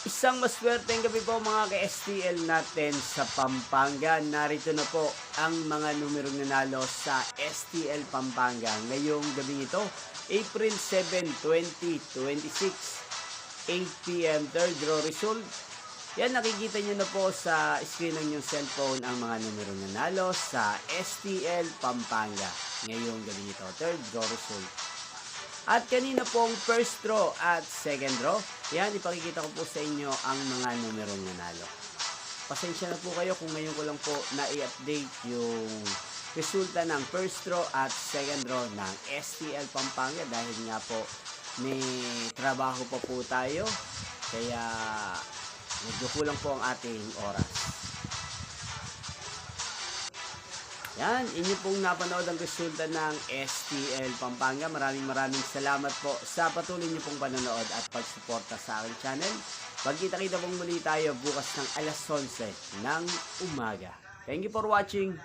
Isang maswerteng gabi po mga ka-STL natin sa Pampanga. Narito na po ang mga numerong nanalo sa STL Pampanga ngayong gabing ito, April 7, 2026, 8 p.m. third draw result. Yan, nakikita nyo na po sa screen ng inyong cellphone ang mga numerong nanalo sa STL Pampanga ngayong gabing ito, third draw result. At kanina pong first draw at second draw, yan, ipakikita ko po sa inyo ang mga numerong nanalo. Pasensya na po kayo kung ngayon ko lang po na-i-update yung resulta ng first draw at second draw ng STL Pampanga dahil nga po may trabaho pa po tayo, kaya medyo kulang po ang ating oras. Yan, inyo pong napanood ang resulta ng STL Pampanga. Maraming salamat po sa patuloy niyo pong panonood at pagsuporta sa aking channel. Pagkita-kita pong muli tayo bukas ng alas 11 ng umaga. Thank you for watching.